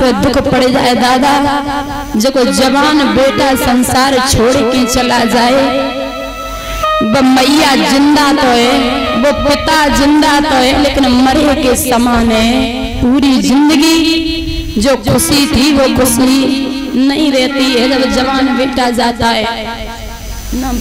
पे दुख पड़ जाए दादा, जो कोई जवान बेटा संसार छोड़ के चला जाए, वो मैया जिंदा तो है, वो पिता जिंदा तो है, लेकिन मरे के समान है। पूरी जिंदगी जो खुशी थी वो खुशी नहीं रहती है जब जवान बेटा जाता है। नाम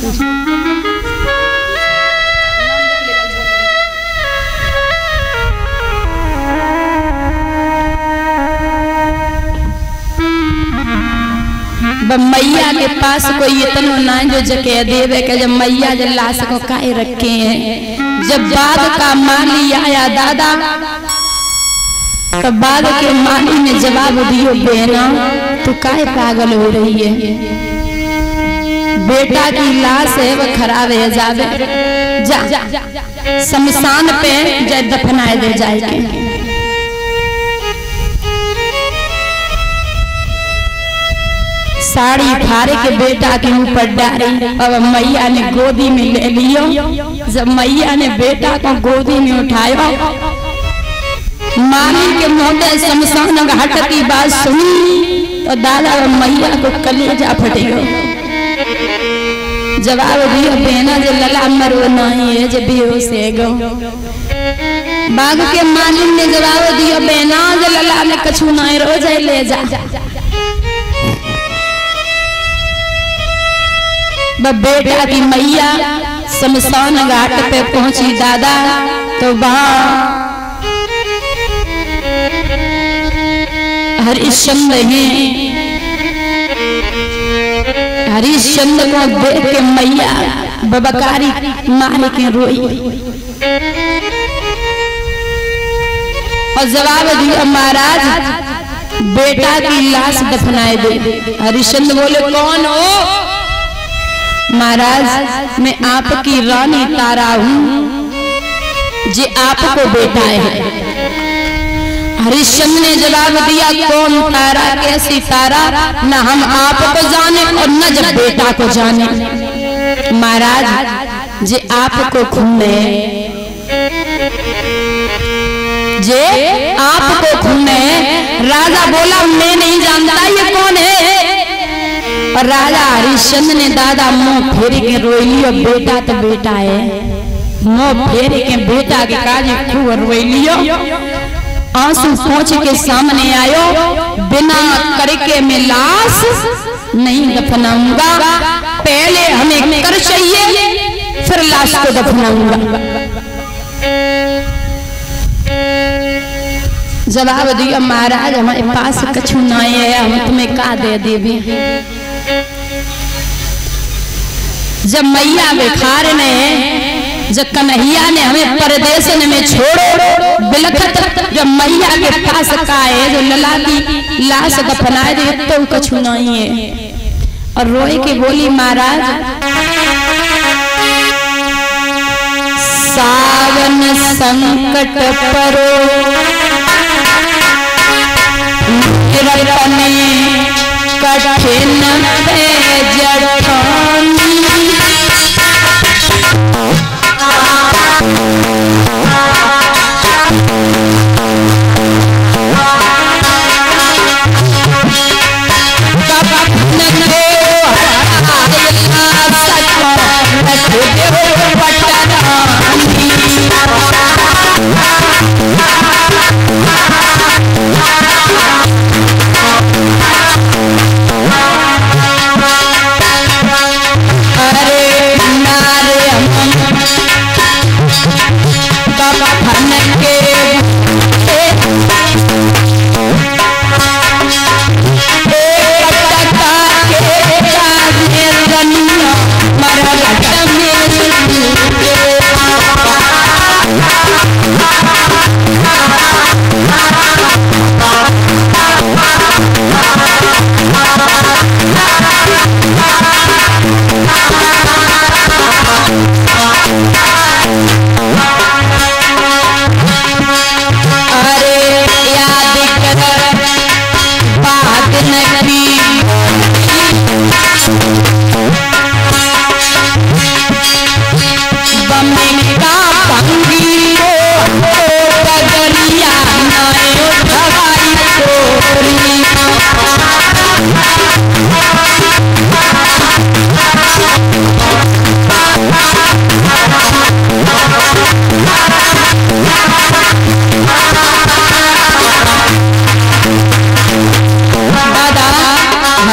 मैया के पास कोई इतना ना जो जगह देवे के जब मैया जब लाश को काहे रखे हैं। जब बाद का माली आया दादा, तो बाद के माली ने जवाब दियो बेना तू काहे पागल हो रही है, बेटा की लाश है वो खराब है, जावे जा शमशान पे जा दफनाए दे जाएगी। साड़ी फाड़े के बेटा के ऊपर डाली और मैया ने गोदी में ले लियो। जब मैया ने बेटा को गोदी में उठाया, माली के मोटे शमशान घाट की बात सुनी तो दादा और मैया को कलेजा फट गयो। जवाब दियो बेना जे लला मरो नहीं है जे बेहोश है गो। बाग के मालिक ने जवाब दियो बेना जे लला ने कछु नहीं रो जाए ले जा। बेटा की मैया शमशान घाट पे पहुंची दादा, तो वहां हरिश्चंद्र हैं। हरिश्चंद्र को देख के मैया बबकारी मार के रोई और जवाब दिया महाराज बेटा की लाश दफनाए दे। हरिश्चंद्र बोले कौन हो? महाराज मैं आपकी रानी तारा हूँ, जे आपको बेटा है। हरिश्चंद्र ने जवाब दिया कौन तारा, कैसी तारा, न हम आपको जाने और न जब बेटा को जाने। महाराज जे आपको खूने, जे आपको खूने। राजा बोला मैं नहीं जानता ये कौन है। और राजा हरिश्चंद्र ने दादा मुंह फेर के रोई लियो, बेटा तो बेटा है। मुंह फेर के बेटा के काज खूब रोई लियो, आंसू पोंछ के सामने आयो। बिना करके मैं लाश नहीं दफनाऊंगा, पहले हमें कर चाहिए फिर लाश को दफनाऊंगा। जवाब दिया महाराज हमारे पास कछु नहीं है, हम तुम्हें का दे देवे। जब मैया बेखार ने, जब कन्हैया ने हमें परदेश में छोड़ो बिलखत, जब मैया के पास का है जो लला की लाश दफनाए दे तो कछु नहीं है। और रोए के बोली महाराज सावन संकट परो कठिन पे जठानी,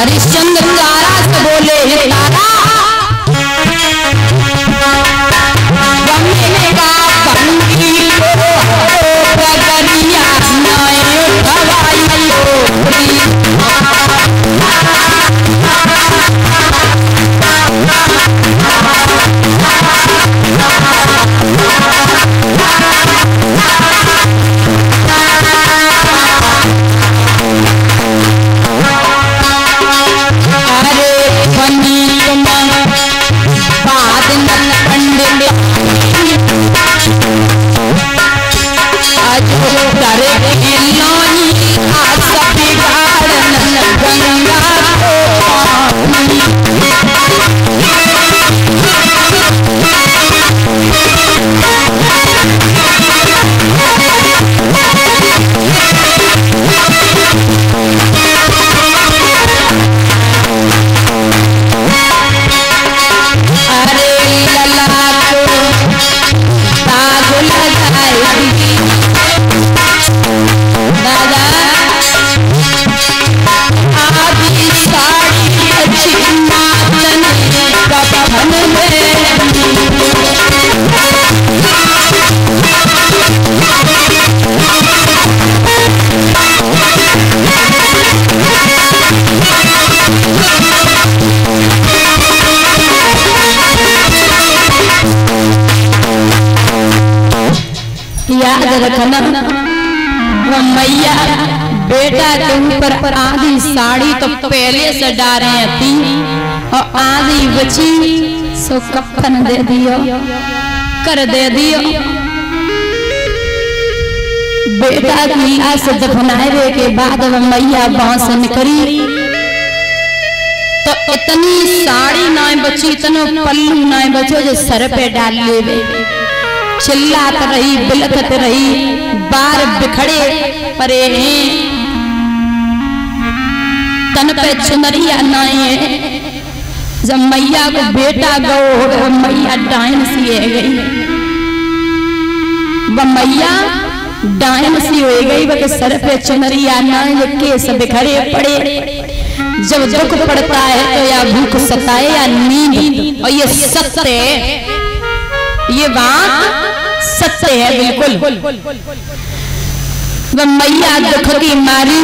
हरिश्चंद्र तारा से बोले हे तारा बनेगा बंदी को बगरिया नए उठवाई याद रखना वो मैया बेटा के ऊपर आधी साड़ी तो पहले से डारे थी और आधी बची सो कफन दे दियो कर दे दियो। बेटा की लाश दफनाए के बाद वो मैया बांस निकली तो इतनी साड़ी ना बची इतना पल्लू ना बचो जो सर पे डाल ले चिल्लात रही बिलखत रही बार बिखड़े परे हैं तन पे चुनरिया नाए जब मैया को बेटा गो हो मैया डायन सी है गई वह मैया डायन सी हो गई वह सर पे चुनरिया नाए केस बिखरे पड़े। जब दुख पड़ता है तो या भूख सताए या नींद और ये सत्य ये बात सत्य है बिल्कुल। वह मैया दुख की मारी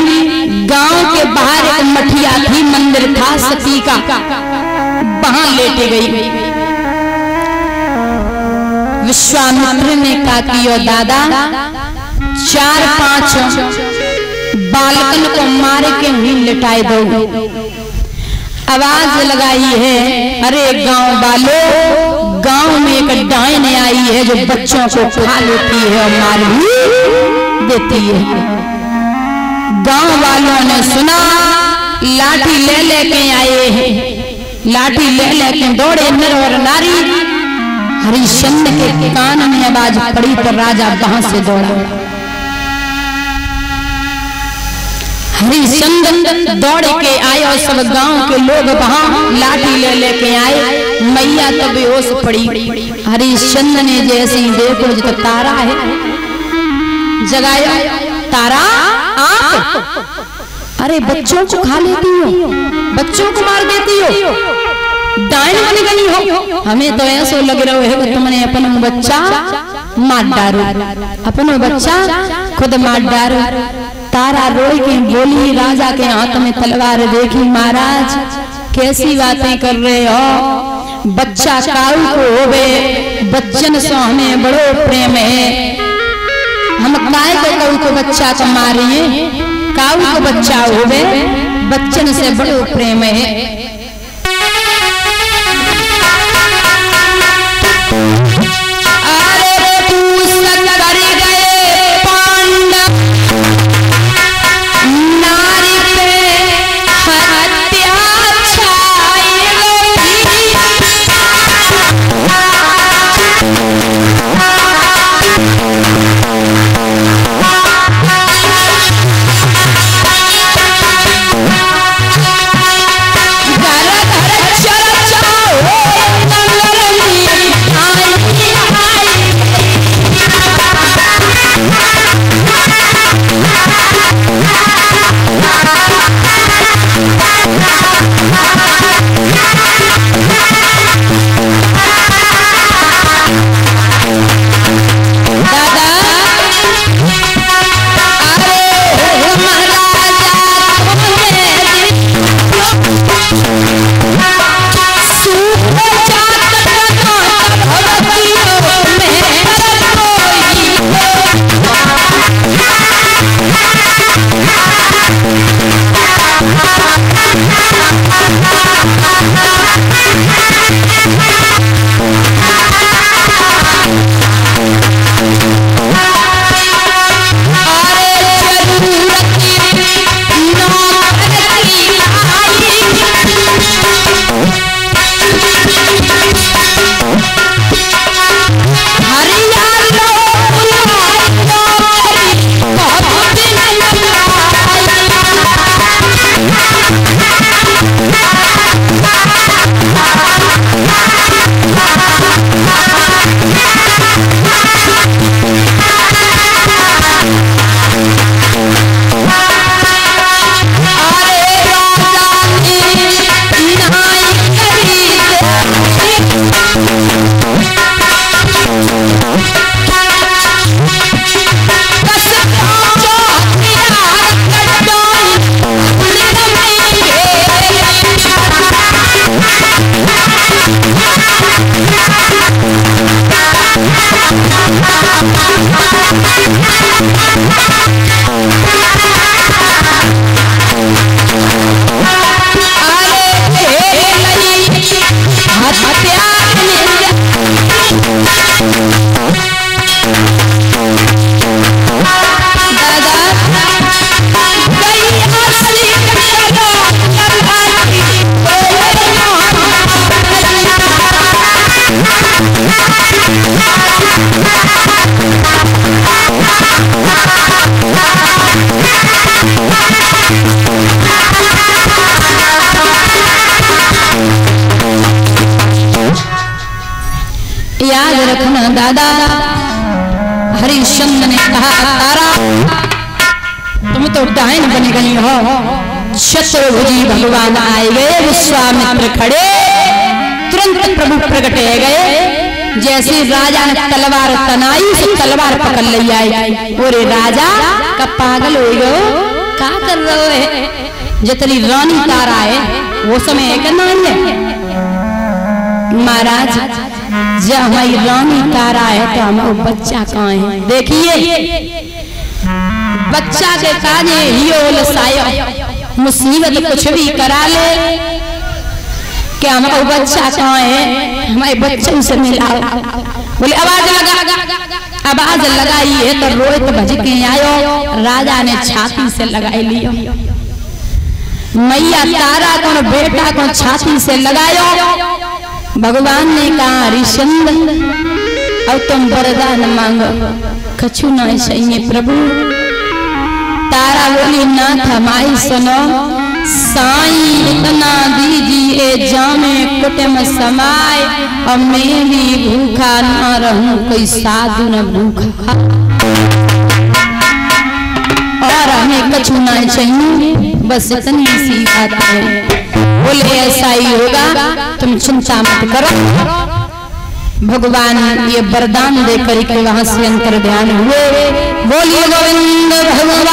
गांव के बाहर एक मठिया थी मंदिर था सती का वहां लेटे गई। विश्वामित्र ने कहा कि यो दादा 4-5 बालकन को मार के ही लिटाए दो। आवाज लगाई है अरे गांव वालों गांव में एक डायन आई है जो बच्चों को खा लेती है और मार भी देती है। गांव वालों ने सुना लाठी ले लेके आए हैं लाठी ले लेके दौड़े नर और नारी। हरिश्चंद्र के कान में आवाज पड़ी तो राजा वहां से दौड़ा। हरिश्चंद्र दौड़ के आए और सब गांव के लोग वहां लाठी ले लेके आए। मैया तो बेहोश पड़ी। हरिश्चंद्र ने जैसे ही देखो तो तारा है जगाया तारा आप अरे बच्चों को खा लेती हो बच्चों को मार देती हो डायन बन गई हो। हमें तो ऐसा लग रहा है कि तुमने अपना बच्चा मार डालो अपना बच्चा खुद मार डालो। तारा रोई के बोली राजा के हाथ में तलवार देखी महाराज कैसी बातें कर रहे हो बच्चा काऊ को होवे बच्चन से हमें बड़ो प्रेम है हम काय को काऊ को बच्चा को मारिए काऊ को बच्चा होवे बच्चन से बड़ो प्रेम है। याद रखना दादा, हरिश्चंद्र ने कहा तारा तुम तो डायन बन गई हो। शत्रुभुजी भगवान आए गए, विश्वामित्र खड़े, तुरंत प्रभु प्रकटे गए। जैसे राजा ने तलवार तनाई से तलवार पकड़ ली आई। बोले राजा का पागल हो गयो, क्या कर रहे हो? जितनी रानी तारा है वो समय है करना है महाराज। जब हमारी रानी तारा है तो हमारा बच्चा कहाँ है? देखिए बच्चा के काजे ही मुसीबत कुछ भी करा ले, क्या हमारा बच्चा कहाँ है? हमारे बच्चों से मिला। बोले आवाज लगाई है तो रोहित भज के आयो। राजा ने छाती से लगाई लियो। मैया तारा को बेटा को छाती से लगायो। भगवान ने कहा हरिश्चंद्र अब तुम वरदान मांगो। कछु ना चाहिए प्रभु। तारा बोली नाथ हमारी सुनो, साईं इतना दीजिए जामे कुटुम समाए, और मैं भी भूखा ना रहूं, कोई साधु न भूखा, और हमें कछु ना चाहिए, बस इतनी सी बात है। बोले ऐसा ही होगा, तुम चिंता मत करो। भगवान ये वरदान देकर के वहां से अंतर ध्यान हुए। बोलिए गोविंद भगवान